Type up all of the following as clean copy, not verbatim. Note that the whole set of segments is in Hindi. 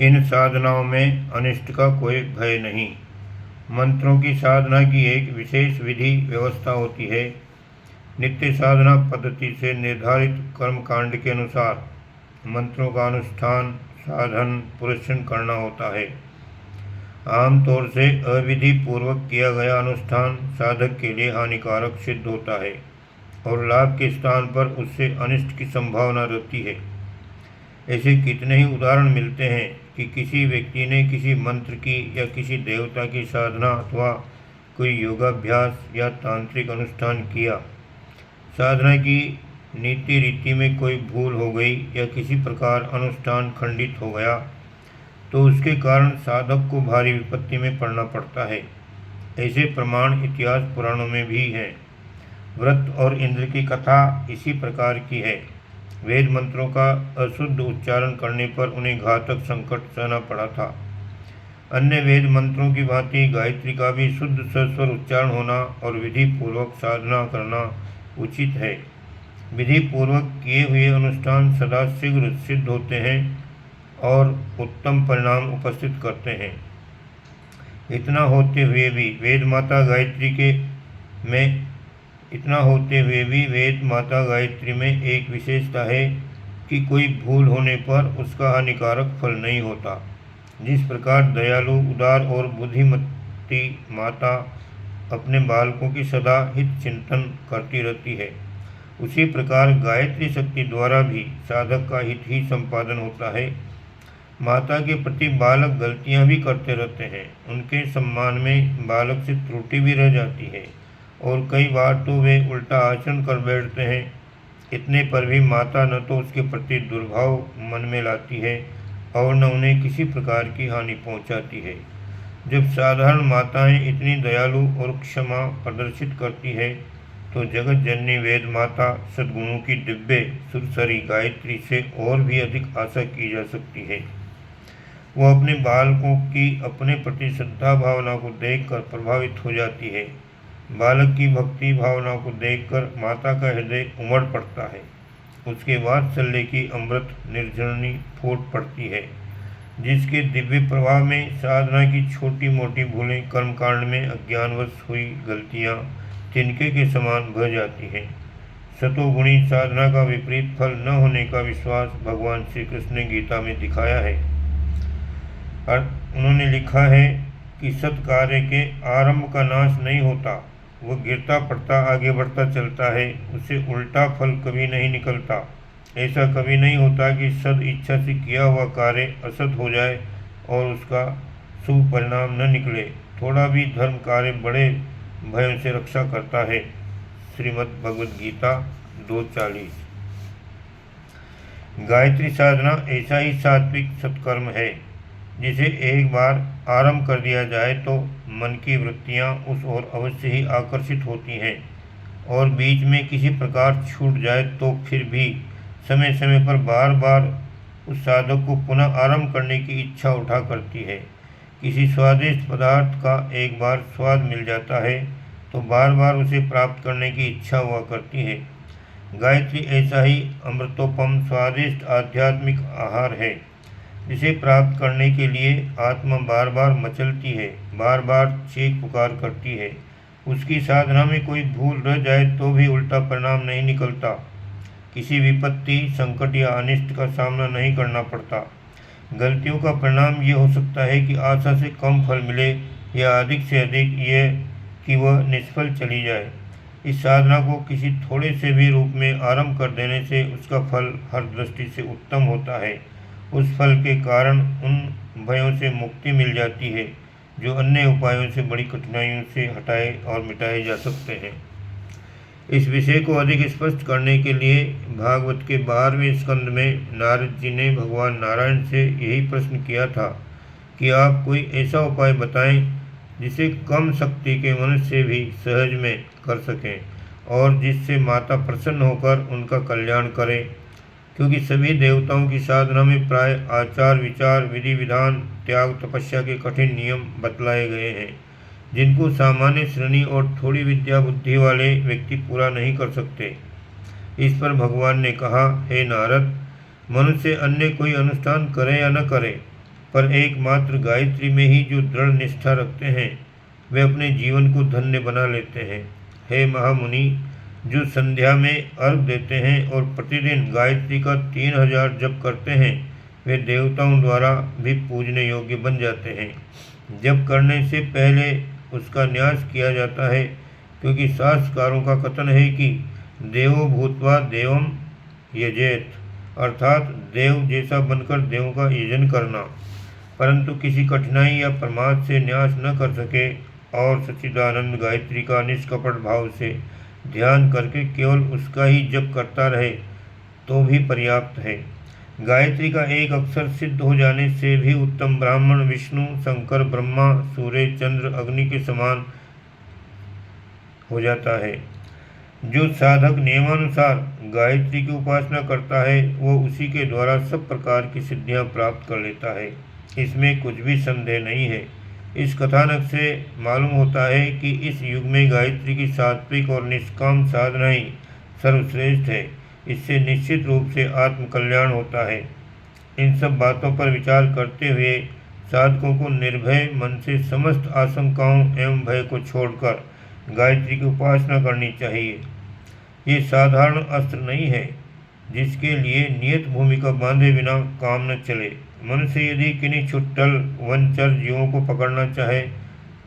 इन साधनाओं में अनिष्ट का कोई भय नहीं। मंत्रों की साधना की एक विशेष विधि व्यवस्था होती है। नित्य साधना पद्धति से निर्धारित कर्मकांड के अनुसार मंत्रों का अनुष्ठान, साधन, पुरस्चन करना होता है। आमतौर से अविधि पूर्वक किया गया अनुष्ठान साधक के लिए हानिकारक सिद्ध होता है और लाभ के स्थान पर उससे अनिष्ट की संभावना रहती है। ऐसे कितने ही उदाहरण मिलते हैं कि किसी व्यक्ति ने किसी मंत्र की या किसी देवता की साधना अथवा कोई योगाभ्यास या तांत्रिक अनुष्ठान किया। साधना की नीति रीति में कोई भूल हो गई या किसी प्रकार अनुष्ठान खंडित हो गया तो उसके कारण साधक को भारी विपत्ति में पड़ना पड़ता है। ऐसे प्रमाण इतिहास पुराणों में भी हैं। व्रत और इंद्र की कथा इसी प्रकार की है। वेद मंत्रों का अशुद्ध उच्चारण करने पर उन्हें घातक संकट सहना पड़ा था। अन्य वेद मंत्रों की भांति गायत्री का भी शुद्ध सस्वर उच्चारण होना और विधि पूर्वक साधना करना उचित है। विधि पूर्वक किए हुए अनुष्ठान सदा शीघ्र सिद्ध होते हैं और उत्तम परिणाम उपस्थित करते हैं। इतना होते हुए भी वेद माता गायत्री में एक विशेषता है कि कोई भूल होने पर उसका हानिकारक फल नहीं होता। जिस प्रकार दयालु, उदार और बुद्धिमती माता अपने बालकों की सदा हित चिंतन करती रहती है, उसी प्रकार गायत्री शक्ति द्वारा भी साधक का हित ही संपादन होता है। माता के प्रति बालक गलतियां भी करते रहते हैं। उनके सम्मान में बालक से त्रुटि भी रह जाती है और कई बार तो वे उल्टा आचरण कर बैठते हैं। इतने पर भी माता न तो उसके प्रति दुर्भाव मन में लाती है और न उन्हें किसी प्रकार की हानि पहुंचाती है। जब साधारण माताएं इतनी दयालु और क्षमा प्रदर्शित करती है तो जगत जननी वेद माता सद्गुणों की दिव्य सुरसरी गायत्री से और भी अधिक आशा की जा सकती है। वह अपने बालकों की अपने प्रति श्रद्धा भावना को देखकर प्रभावित हो जाती है। बालक की भक्ति भावना को देखकर माता का हृदय उमड़ पड़ता है। उसके वात्सल्य की अमृत निर्झरणी फूट पड़ती है, जिसके दिव्य प्रभाव में साधना की छोटी मोटी भूलें, कर्मकांड में अज्ञानवश हुई गलतियां तिनके के समान बह जाती हैं। सतोगुणी साधना का विपरीत फल न होने का विश्वास भगवान श्री कृष्ण ने गीता में दिखाया है। उन्होंने लिखा है कि सत्कार्य के आरंभ का नाश नहीं होता, वह गिरता पड़ता आगे बढ़ता चलता है, उसे उल्टा फल कभी नहीं निकलता। ऐसा कभी नहीं होता कि सद इच्छा से किया हुआ कार्य असत हो जाए और उसका शुभ परिणाम न निकले। थोड़ा भी धर्म कार्य बड़े भयों से रक्षा करता है। श्रीमद् भगवद गीता 2:40। गायत्री साधना ऐसा ही सात्विक सत्कर्म है जिसे एक बार आरंभ कर दिया जाए तो मन की वृत्तियां उस ओर अवश्य ही आकर्षित होती हैं और बीच में किसी प्रकार छूट जाए तो फिर भी समय समय पर बार बार उस साधक को पुनः आरंभ करने की इच्छा उठा करती है। किसी स्वादिष्ट पदार्थ का एक बार स्वाद मिल जाता है तो बार बार उसे प्राप्त करने की इच्छा हुआ करती है। गायत्री ऐसा ही अमृतोपम स्वादिष्ट आध्यात्मिक आहार है जिसे प्राप्त करने के लिए आत्मा बार बार मचलती है, बार बार चीख पुकार करती है। उसकी साधना में कोई भूल रह जाए तो भी उल्टा परिणाम नहीं निकलता। किसी विपत्ति, संकट या अनिष्ट का सामना नहीं करना पड़ता। गलतियों का परिणाम ये हो सकता है कि आशा से कम फल मिले या अधिक से अधिक ये कि वह निष्फल चली जाए। इस साधना को किसी थोड़े से भी रूप में आरंभ कर देने से उसका फल हर दृष्टि से उत्तम होता है। उस फल के कारण उन भयों से मुक्ति मिल जाती है जो अन्य उपायों से बड़ी कठिनाइयों से हटाए और मिटाए जा सकते हैं। इस विषय को अधिक स्पष्ट करने के लिए भागवत के 12वें स्कंद में नारद जी ने भगवान नारायण से यही प्रश्न किया था कि आप कोई ऐसा उपाय बताएं जिसे कम शक्ति के मनुष्य भी सहज में कर सकें और जिससे माता प्रसन्न होकर उनका कल्याण करें। क्योंकि सभी देवताओं की साधना में प्राय आचार विचार, विधि विधान, त्याग, तपस्या के कठिन नियम बतलाए गए हैं जिनको सामान्य श्रेणी और थोड़ी विद्या बुद्धि वाले व्यक्ति पूरा नहीं कर सकते। इस पर भगवान ने कहा, हे नारद, मनुष्य अन्य कोई अनुष्ठान करे या न करे, पर एकमात्र गायत्री में ही जो दृढ़ निष्ठा रखते हैं वे अपने जीवन को धन्य बना लेते हैं। हे महामुनि, जो संध्या में अर्घ देते हैं और प्रतिदिन गायत्री का 3000 जप करते हैं वे देवताओं द्वारा भी पूजने योग्य बन जाते हैं। जप करने से पहले उसका न्यास किया जाता है, क्योंकि शास्त्रकारों का कथन है कि देवो भूत्वा देवम यजेत, अर्थात देव जैसा बनकर देवों का यजन करना। परंतु किसी कठिनाई या प्रमाद से न्यास न कर सके और सच्चिदानंद गायत्री का निष्कपट भाव से ध्यान करके केवल उसका ही जप करता रहे तो भी पर्याप्त है। गायत्री का एक अक्षर सिद्ध हो जाने से भी उत्तम ब्राह्मण विष्णु, शंकर, ब्रह्मा, सूर्य, चंद्र, अग्नि के समान हो जाता है। जो साधक नियमानुसार गायत्री की उपासना करता है वो उसी के द्वारा सब प्रकार की सिद्धियां प्राप्त कर लेता है, इसमें कुछ भी संदेह नहीं है। इस कथानक से मालूम होता है कि इस युग में गायत्री की सात्विक और निष्काम साधना ही सर्वश्रेष्ठ है। इससे निश्चित रूप से आत्म कल्याण होता है। इन सब बातों पर विचार करते हुए साधकों को निर्भय मन से समस्त आशंकाओं एवं भय को छोड़कर गायत्री की उपासना करनी चाहिए। ये साधारण अस्त्र नहीं है जिसके लिए नियत भूमिका बांधे बिना काम न चले। मनुष्य यदि किन्हीं छुट्टल वनचर जीवों को पकड़ना चाहे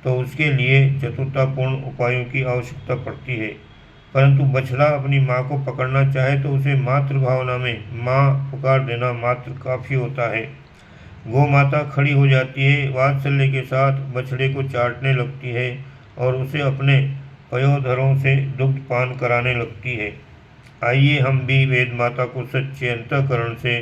तो उसके लिए चतुरतापूर्ण उपायों की आवश्यकता पड़ती है, परंतु बछड़ा अपनी माँ को पकड़ना चाहे तो उसे मातृ भावना में माँ पुकार देना मात्र काफ़ी होता है। गौ माता खड़ी हो जाती है, वात्सल्य के साथ बछड़े को चाटने लगती है और उसे अपने पयोधरों से दुग्ध पान कराने लगती है। आइए हम भी वेद माता को सच्चे अंतःकरण से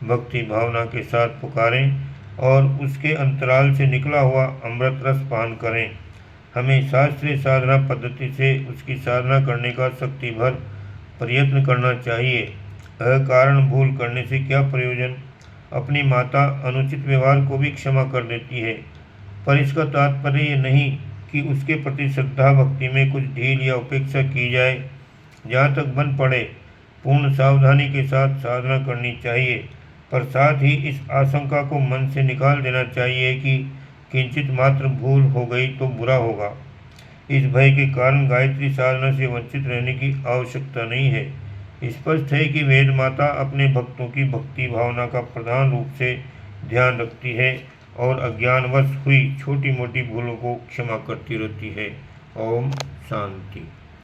भक्ति भावना के साथ पुकारें और उसके अंतराल से निकला हुआ अमृत रस पान करें। हमें शास्त्रीय साधना पद्धति से उसकी साधना करने का शक्ति भर प्रयत्न करना चाहिए। अकारण भूल करने से क्या प्रयोजन। अपनी माता अनुचित व्यवहार को भी क्षमा कर देती है, पर इसका तात्पर्य ये नहीं कि उसके प्रति श्रद्धा भक्ति में कुछ ढील या उपेक्षा की जाए। जहाँ तक बन पड़े पूर्ण सावधानी के साथ साधना करनी चाहिए, पर साथ ही इस आशंका को मन से निकाल देना चाहिए कि किंचित मात्र भूल हो गई तो बुरा होगा। इस भय के कारण गायत्री साधना से वंचित रहने की आवश्यकता नहीं है। स्पष्ट है कि वेद माता अपने भक्तों की भक्ति भावना का प्रधान रूप से ध्यान रखती है और अज्ञानवश हुई छोटी मोटी भूलों को क्षमा करती रहती है। ओम शांति।